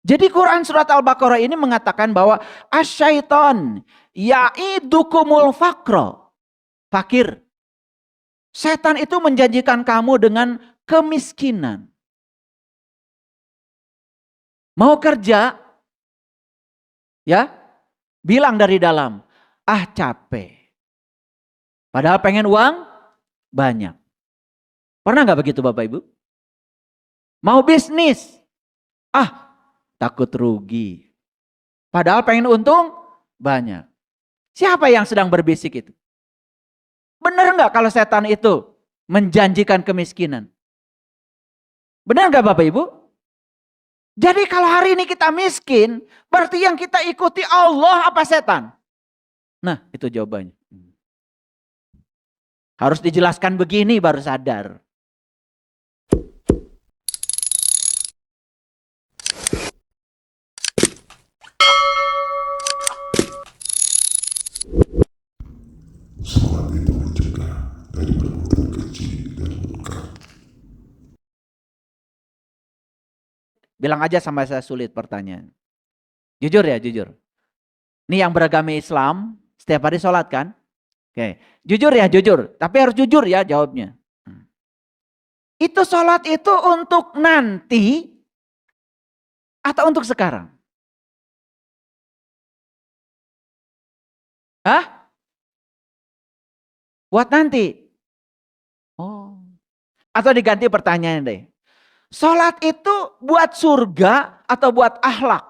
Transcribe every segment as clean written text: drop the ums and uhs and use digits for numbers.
Jadi Quran surat Al-Baqarah ini mengatakan bahwa asyaiton ya'idukumul fakro. Fakir. Setan itu menjanjikan kamu dengan kemiskinan. Mau kerja, ya, bilang dari dalam, ah capek. Padahal pengen uang banyak. Pernah gak begitu Bapak Ibu? Mau bisnis, ah takut rugi. Padahal pengen untung banyak. Siapa yang sedang berbisik itu? Benar gak kalau setan itu menjanjikan kemiskinan? Benar gak Bapak Ibu? Jadi kalau hari ini kita miskin, berarti yang kita ikuti Allah apa setan? Nah, itu jawabannya. Harus dijelaskan begini baru sadar. Sholat itu mencegah dari perbuatan keji dan munkar. Bilang aja sama saya sulit pertanyaan. Jujur ya, jujur. Ini yang beragama Islam, setiap hari sholat kan? Oke, jujur ya, jujur. Tapi harus jujur ya jawabnya. Itu sholat itu untuk nanti atau untuk sekarang? Hah? Buat nanti? Oh. Atau diganti pertanyaan deh. Sholat itu buat surga atau buat akhlak?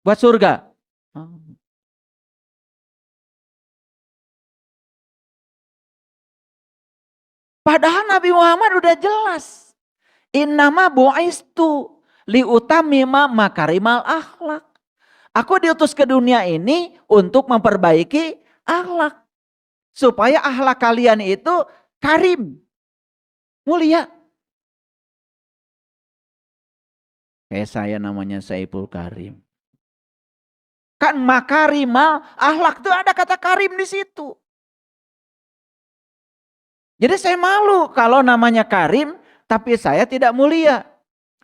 Buat surga. Padahal Nabi Muhammad udah jelas. Innama bu'istu liutamima makarimal akhlak. Aku diutus ke dunia ini untuk memperbaiki akhlak. Supaya akhlak kalian itu karim. Mulia. Kayak saya namanya Saiful Karim. Kan makarimal akhlak itu ada kata karim di situ. Jadi saya malu kalau namanya Karim tapi saya tidak mulia.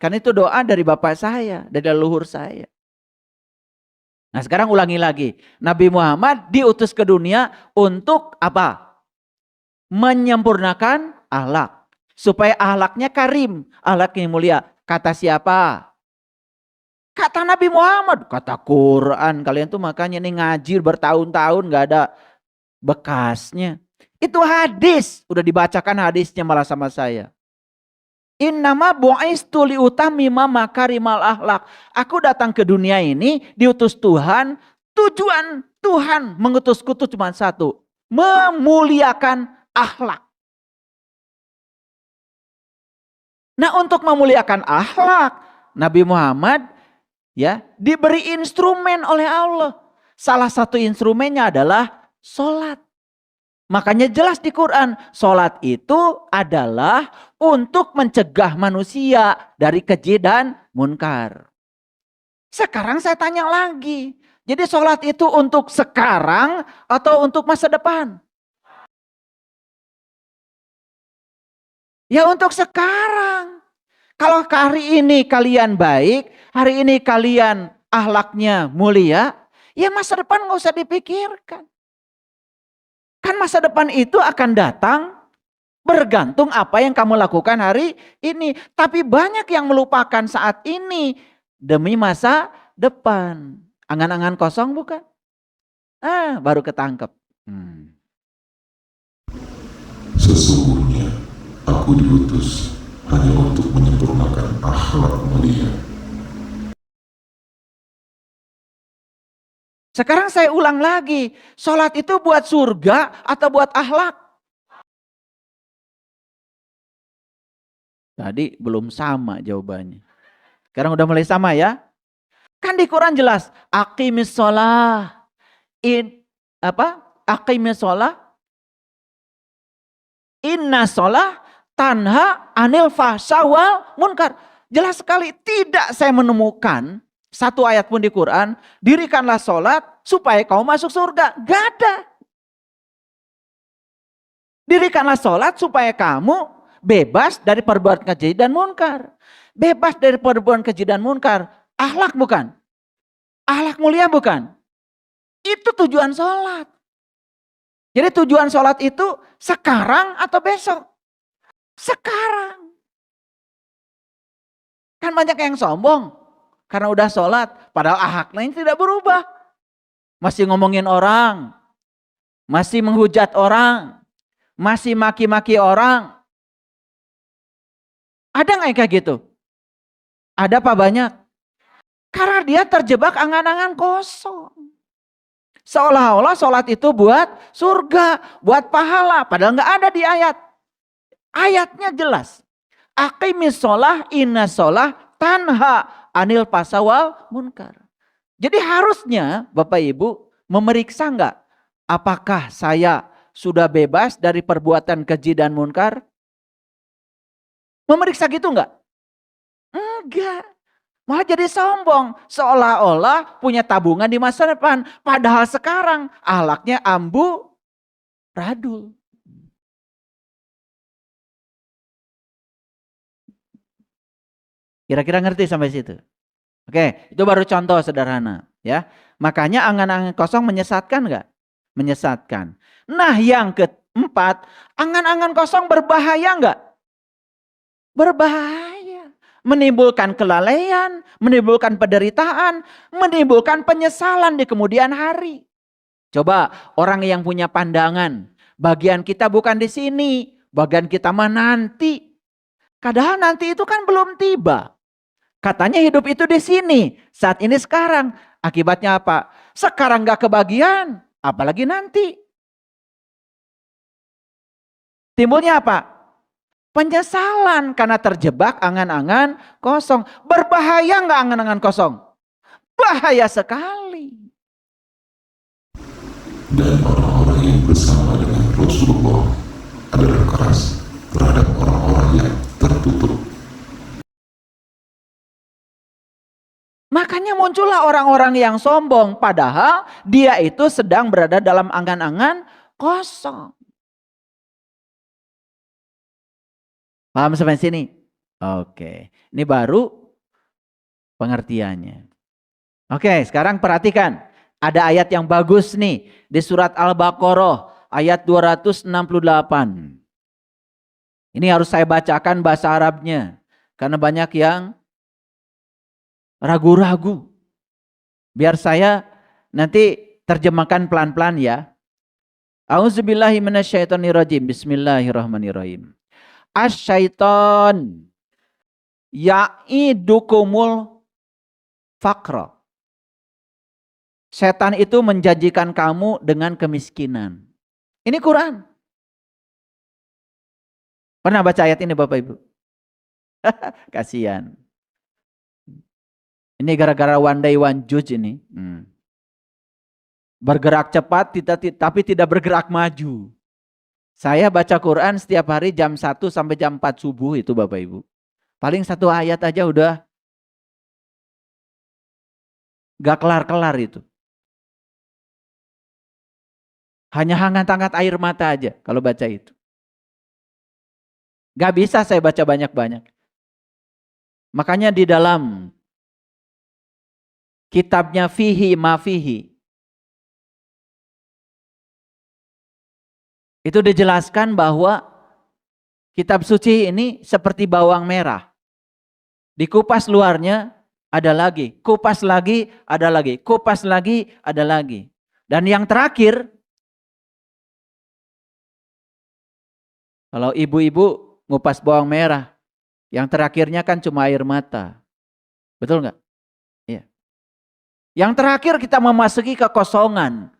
Kan itu doa dari bapak saya, dari leluhur saya. Nah sekarang ulangi lagi. Nabi Muhammad diutus ke dunia untuk apa? Menyempurnakan akhlak. Supaya akhlaknya karim, akhlaknya mulia. Kata siapa? Kata Nabi Muhammad. Kata Quran. Kalian tuh makanya nih ngaji bertahun-tahun gak ada bekasnya. Itu hadis. Udah dibacakan hadisnya malah sama saya. Innama bu'istu liutamima makarimal akhlak. Aku datang ke dunia ini diutus Tuhan. Tujuan Tuhan mengutusku itu cuma satu. Memuliakan akhlak. Nah untuk memuliakan akhlak, Nabi Muhammad ya diberi instrumen oleh Allah. Salah satu instrumennya adalah sholat. Makanya jelas di Quran, sholat itu adalah untuk mencegah manusia dari keji dan munkar. Sekarang saya tanya lagi, jadi sholat itu untuk sekarang atau untuk masa depan? Ya untuk sekarang. Kalau hari ini kalian baik, hari ini kalian akhlaknya mulia, ya masa depan gak usah dipikirkan. Kan masa depan itu akan datang bergantung apa yang kamu lakukan hari ini. Tapi banyak yang melupakan saat ini demi masa depan. Angan-angan kosong bukan? Baru ketangkep. Sesungguhnya aku diutus hanya untuk menyempurnakan akhlak mulia. Sekarang saya ulang lagi. Sholat itu buat surga atau buat akhlak? Tadi belum sama jawabannya. Sekarang udah mulai sama ya. Kan di Quran jelas. Aqimis sholah. Aqimis sholah. Inna sholah tanha anil fahsya wal munkar. Jelas sekali tidak saya menemukan satu ayat pun di Quran, dirikanlah sholat supaya kau masuk surga. Gak ada. Dirikanlah sholat supaya kamu bebas dari perbuatan keji dan munkar. bebas dari perbuatan keji dan munkar. Akhlak bukan? Akhlak mulia bukan? Itu tujuan sholat. Jadi tujuan sholat itu sekarang atau besok? Sekarang. Kan banyak yang sombong karena udah sholat, padahal akhlaknya ini tidak berubah. Masih ngomongin orang, masih menghujat orang, masih maki-maki orang. Ada nggak yang kayak gitu? Ada apa banyak? Karena dia terjebak angan-angan kosong. Seolah-olah sholat itu buat surga, buat pahala. Padahal nggak ada di ayat. Ayatnya jelas. Aqimis sholah inna sholah tanha anil pasawal munkar. Jadi harusnya Bapak Ibu memeriksa nggak? Apakah saya sudah bebas dari perbuatan keji dan munkar? Memeriksa gitu nggak? Enggak. Malah jadi sombong. Seolah-olah punya tabungan di masa depan. Padahal sekarang akhlaknya ambu radul. Kira-kira ngerti sampai situ? Oke, itu baru contoh sederhana. Ya, makanya angan-angan kosong menyesatkan nggak? Menyesatkan. Nah yang keempat, angan-angan kosong berbahaya nggak? Berbahaya. Menimbulkan kelalaian, menimbulkan penderitaan, menimbulkan penyesalan di kemudian hari. Coba orang yang punya pandangan, bagian kita bukan di sini, bagian kita mah nanti. Padahal nanti itu kan belum tiba. Katanya hidup itu di sini, saat ini sekarang. Akibatnya apa? Sekarang gak kebagian, apalagi nanti. Timbulnya apa? Penyesalan karena terjebak angan-angan kosong. Berbahaya nggak angan-angan kosong? Bahaya sekali. Dan orang-orang yang bersama dengan Rasulullah adalah keras terhadap orang-orang yang tertutup. Makanya muncullah orang-orang yang sombong. Padahal dia itu sedang berada dalam angan-angan kosong. Paham sampai sini? Oke. Ini baru pengertiannya. Oke, sekarang perhatikan. Ada ayat yang bagus nih. Di surat Al-Baqarah ayat 268. Ini harus saya bacakan bahasa Arabnya. Karena banyak yang ragu-ragu. Biar saya nanti terjemahkan pelan-pelan ya. A'udzubillahi minasyaitonirrajim. Bismillahirrahmanirrahim. Asyaiton ya'idukumul faqra. Setan itu menjanjikan kamu dengan kemiskinan. Ini Quran. Pernah baca ayat ini Bapak Ibu? Kasihan. Ini gara-gara one day one judge ini. Bergerak cepat tapi tidak bergerak maju. Saya baca Quran setiap hari jam 1 sampai jam 4 subuh itu Bapak Ibu. Paling satu ayat aja udah gak kelar-kelar itu. Hanya hangat-hangat air mata aja kalau baca itu. Gak bisa saya baca banyak-banyak. Makanya di dalam kitabnya Fihi Ma Fihi itu dijelaskan bahwa kitab suci ini seperti bawang merah. Dikupas luarnya ada lagi, kupas lagi ada lagi, kupas lagi ada lagi. Dan yang terakhir, kalau ibu-ibu ngupas bawang merah, yang terakhirnya kan cuma air mata. Betul nggak? Iya. Yang terakhir kita memasuki kekosongan.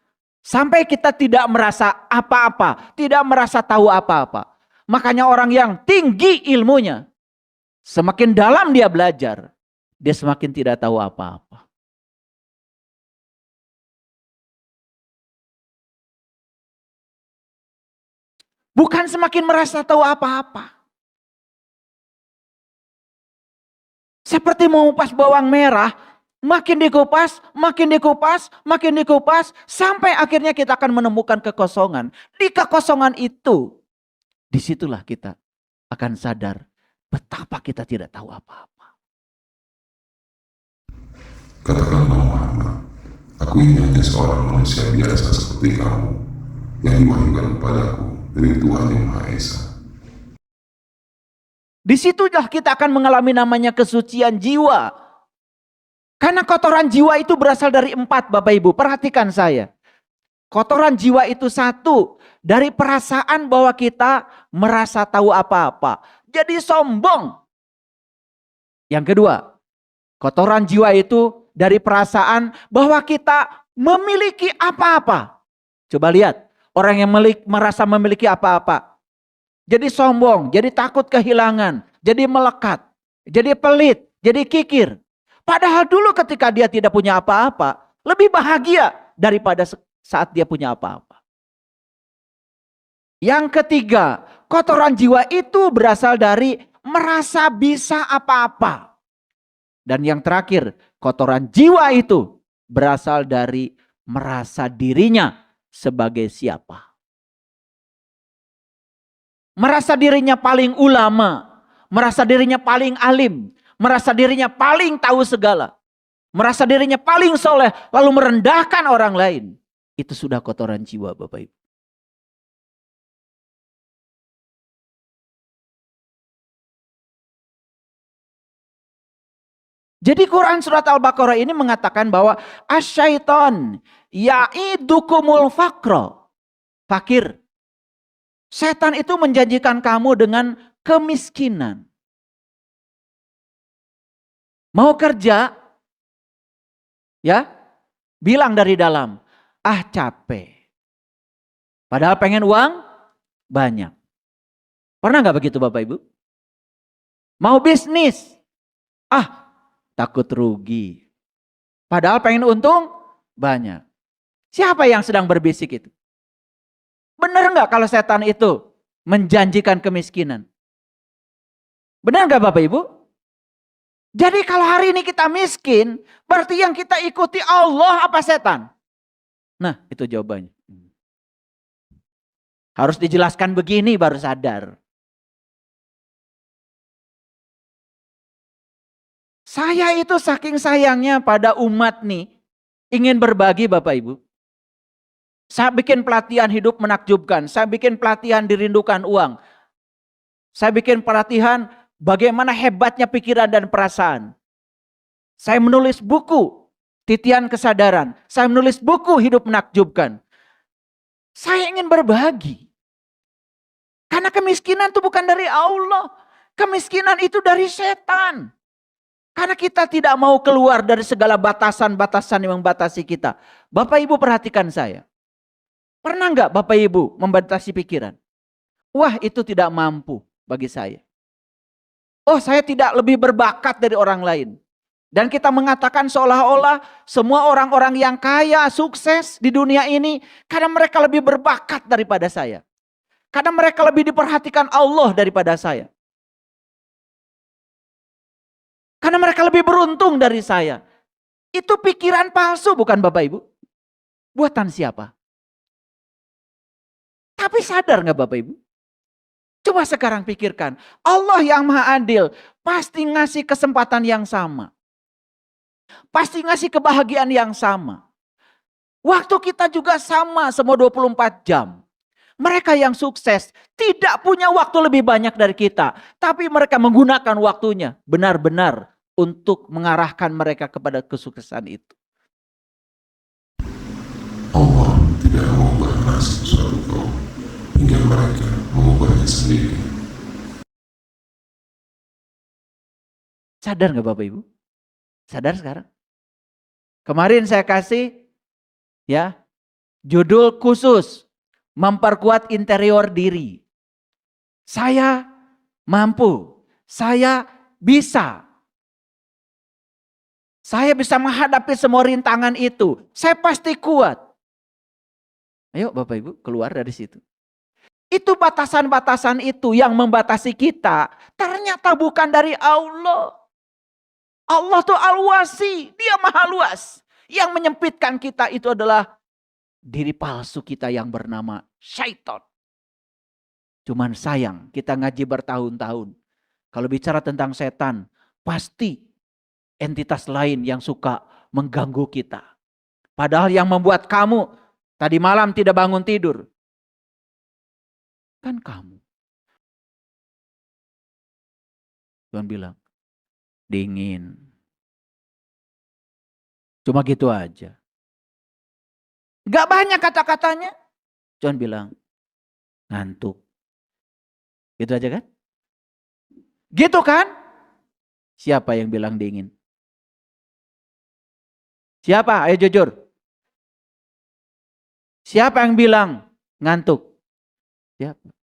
Sampai kita tidak merasa apa-apa, tidak merasa tahu apa-apa. Makanya orang yang tinggi ilmunya, semakin dalam dia belajar, dia semakin tidak tahu apa-apa. Bukan semakin merasa tahu apa-apa. Seperti mengupas bawang merah, makin dikupas, makin dikupas, makin dikupas, sampai akhirnya kita akan menemukan kekosongan. Di kekosongan itu, disitulah kita akan sadar betapa kita tidak tahu apa-apa. Katakanlah Muhammad, aku ini hanya seorang manusia biasa seperti kamu, yang diwahyukan padaku dari Tuhan Yang Maha Esa. Disitulah kita akan mengalami namanya kesucian jiwa. Karena kotoran jiwa itu berasal dari 4, Bapak Ibu. Perhatikan saya. Kotoran jiwa itu 1, dari perasaan bahwa kita merasa tahu apa-apa. Jadi sombong. Yang kedua, kotoran jiwa itu dari perasaan bahwa kita memiliki apa-apa. Coba lihat, orang yang merasa memiliki apa-apa. Jadi sombong, jadi takut kehilangan, jadi melekat, jadi pelit, jadi kikir. Padahal dulu ketika dia tidak punya apa-apa, lebih bahagia daripada saat dia punya apa-apa. Yang ketiga, kotoran jiwa itu berasal dari merasa bisa apa-apa. Dan yang terakhir, kotoran jiwa itu berasal dari merasa dirinya sebagai siapa. Merasa dirinya paling ulama, merasa dirinya paling alim, merasa dirinya paling tahu segala, merasa dirinya paling soleh, lalu merendahkan orang lain. Itu sudah kotoran jiwa, Bapak Ibu. Jadi Quran surat Al-Baqarah ini mengatakan bahwa asyaiton ya'idukumul faqra. Fakir. Setan itu menjanjikan kamu dengan kemiskinan. Mau kerja? Ya, bilang dari dalam, ah capek. Padahal pengen uang banyak. Pernah nggak begitu Bapak Ibu? Mau bisnis? Ah, takut rugi. Padahal pengen untung banyak. Siapa yang sedang berbisik itu? Benar nggak kalau setan itu menjanjikan kemiskinan? Benar nggak Bapak Ibu? Jadi kalau hari ini kita miskin, berarti yang kita ikuti Allah apa setan? Nah, itu jawabannya. Harus dijelaskan begini baru sadar. Saya itu saking sayangnya pada umat nih, ingin berbagi Bapak Ibu. Saya bikin pelatihan hidup menakjubkan, saya bikin pelatihan dirindukan uang. Saya bikin pelatihan bagaimana hebatnya pikiran dan perasaan. Saya menulis buku Titian Kesadaran, saya menulis buku Hidup Menakjubkan. Saya ingin berbagi. Karena kemiskinan itu bukan dari Allah. Kemiskinan itu dari setan. Karena kita tidak mau keluar dari segala batasan-batasan yang membatasi kita. Bapak Ibu perhatikan saya. Pernah nggak Bapak Ibu membatasi pikiran? Wah itu tidak mampu bagi saya. Oh saya tidak lebih berbakat dari orang lain. Dan kita mengatakan seolah-olah semua orang-orang yang kaya, sukses di dunia ini. Karena mereka lebih berbakat daripada saya. Karena mereka lebih diperhatikan Allah daripada saya. Karena mereka lebih beruntung dari saya. Itu pikiran palsu bukan Bapak Ibu? Buatan siapa? Tapi sadar gak Bapak Ibu? Coba sekarang pikirkan. Allah yang maha adil pasti ngasih kesempatan yang sama. Pasti ngasih kebahagiaan yang sama. Waktu kita juga sama semua 24 jam. Mereka yang sukses tidak punya waktu lebih banyak dari kita. Tapi mereka menggunakan waktunya benar-benar untuk mengarahkan mereka kepada kesuksesan itu. Allah tidak mengubah nasib suatu kaum hingga mereka mengubahnya sendiri. Sadar gak Bapak Ibu? Sadar sekarang? Kemarin saya kasih ya judul khusus memperkuat interior diri. Saya mampu, saya bisa. Saya bisa menghadapi semua rintangan itu. Saya pasti kuat. Ayo Bapak Ibu keluar dari situ. Itu batasan-batasan itu yang membatasi kita. Ternyata bukan dari Allah. Allah tuh al-wasi. Dia maha luas. Yang menyempitkan kita itu adalah diri palsu kita yang bernama syaitan. Cuman sayang kita ngaji bertahun-tahun. Kalau bicara tentang setan pasti entitas lain yang suka mengganggu kita. Padahal yang membuat kamu tadi malam tidak bangun tidur kan kamu. Tuhan bilang, dingin. Cuma gitu aja. Gak banyak kata-katanya. Tuhan bilang, ngantuk. Gitu aja kan? Gitu kan? Siapa yang bilang dingin? Siapa? Ayo jujur. Siapa yang bilang ngantuk? Siapa?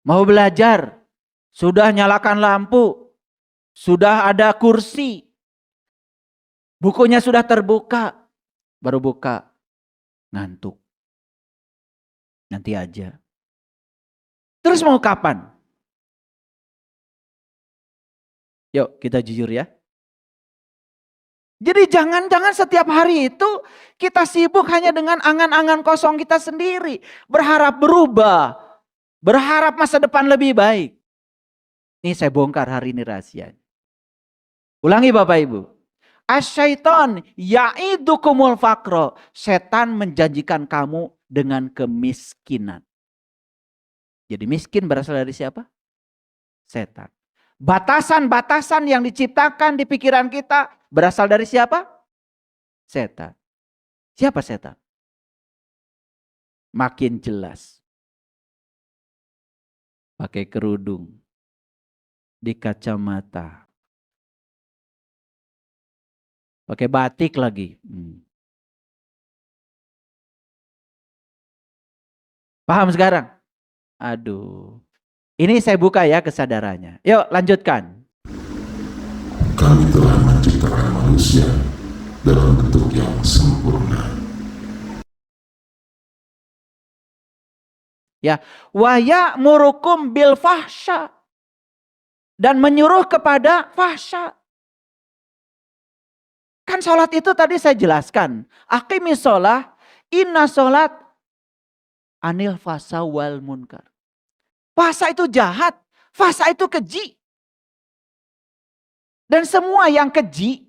Mau belajar, sudah nyalakan lampu, sudah ada kursi, bukunya sudah terbuka, baru buka, ngantuk. Nanti aja. Terus mau kapan? Yuk kita jujur ya. Jadi jangan-jangan setiap hari itu kita sibuk hanya dengan angan-angan kosong kita sendiri. Berharap berubah. Berharap masa depan lebih baik. Ini saya bongkar hari ini rahasia. Ulangi Bapak Ibu. Asyaiton ya'idukumul fakro. Setan menjanjikan kamu dengan kemiskinan. Jadi miskin berasal dari siapa? Setan. Batasan-batasan yang diciptakan di pikiran kita berasal dari siapa? Setan. Siapa setan? Makin jelas. Pakai kerudung, di kacamata, pakai batik lagi. Paham sekarang? Aduh, ini saya buka ya kesadarannya. Yuk lanjutkan. Kami telah menciptakan manusia dalam bentuk yang sempurna. Ya, waya murukum bil fahsya, dan menyuruh kepada fahsya. Kan sholat itu tadi saya jelaskan. Aqimis sholah, inna sholat anil fasa wal munkar. Fasa itu jahat, fasa itu keji. Dan semua yang keji,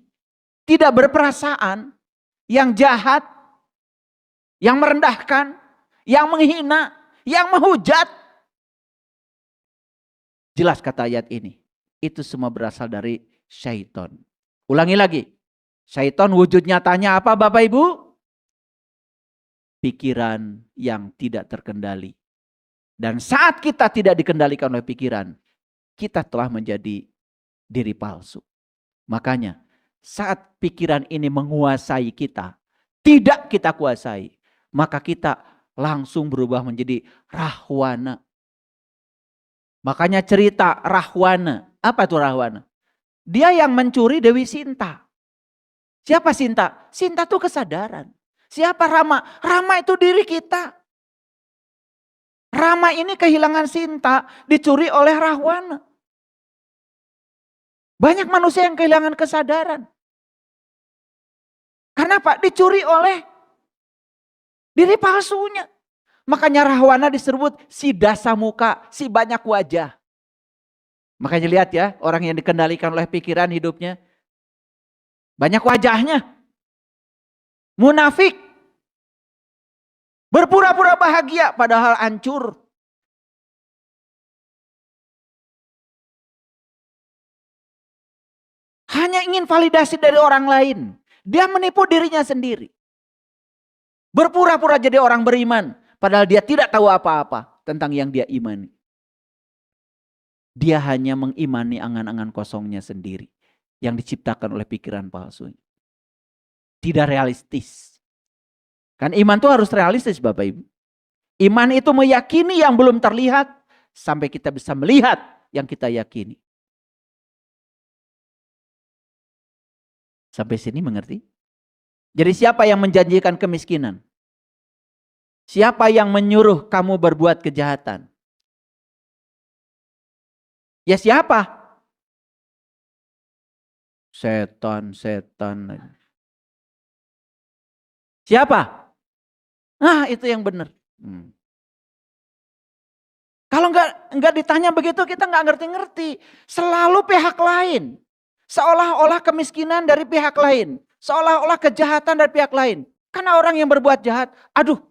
tidak berperasaan, yang jahat, yang merendahkan, yang menghina, yang menghujat. Jelas kata ayat ini. Itu semua berasal dari syaitan. Ulangi lagi. Syaitan wujud nyatanya apa Bapak Ibu? Pikiran yang tidak terkendali. Dan saat kita tidak dikendalikan oleh pikiran, kita telah menjadi diri palsu. Makanya saat pikiran ini menguasai kita, tidak kita kuasai, maka kita langsung berubah menjadi Rahwana. Makanya cerita Rahwana. Apa itu Rahwana? Dia yang mencuri Dewi Sinta. Siapa Sinta? Sinta itu kesadaran. Siapa Rama? Rama itu diri kita. Rama ini kehilangan Sinta, dicuri oleh Rahwana. Banyak manusia yang kehilangan kesadaran. Karena apa? Dicuri oleh diri palsunya. Makanya Rahwana disebut si dasa muka, si banyak wajah. Makanya lihat ya, orang yang dikendalikan oleh pikiran hidupnya. Banyak wajahnya. Munafik. Berpura-pura bahagia padahal hancur. Hanya ingin validasi dari orang lain. Dia menipu dirinya sendiri. Berpura-pura jadi orang beriman. Padahal dia tidak tahu apa-apa tentang yang dia imani. Dia hanya mengimani angan-angan kosongnya sendiri. Yang diciptakan oleh pikiran palsunya. Tidak realistis. Kan iman itu harus realistis Bapak Ibu. Iman itu meyakini yang belum terlihat. Sampai kita bisa melihat yang kita yakini. Sampai sini mengerti? Jadi siapa yang menjanjikan kemiskinan? Siapa yang menyuruh kamu berbuat kejahatan? Ya siapa? Setan. Siapa? Nah itu yang benar. Kalau nggak ditanya begitu kita nggak ngerti-ngerti. Selalu pihak lain. Seolah-olah kemiskinan dari pihak lain. Seolah-olah kejahatan dari pihak lain. Karena orang yang berbuat jahat, aduh,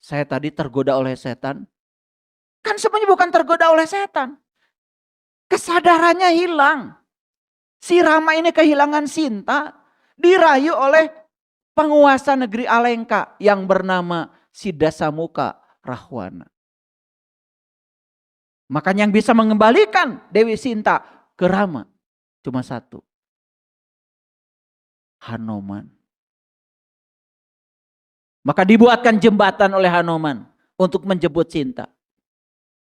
saya tadi tergoda oleh setan. Kan sebenarnya bukan tergoda oleh setan. Kesadarannya hilang. Si Rama ini kehilangan Sinta, dirayu oleh penguasa negeri Alengka yang bernama Sidasamuka Rahwana. Makanya yang bisa mengembalikan Dewi Sinta ke Rama cuma satu. Hanoman. Maka dibuatkan jembatan oleh Hanoman untuk menjemput Sinta.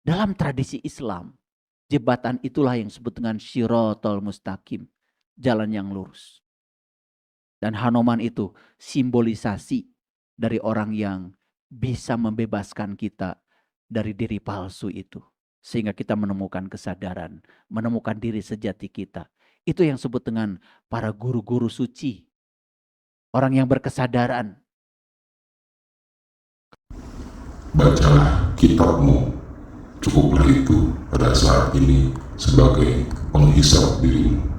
Dalam tradisi Islam, jembatan itulah yang disebut dengan Shiratal Mustaqim, jalan yang lurus. Dan Hanoman itu simbolisasi dari orang yang bisa membebaskan kita dari diri palsu itu. Sehingga kita menemukan kesadaran, menemukan diri sejati kita. Itu yang disebut dengan para guru-guru suci. Orang yang berkesadaran. Bacalah kitabmu. Cukuplah itu pada saat ini sebagai penghisap dirimu.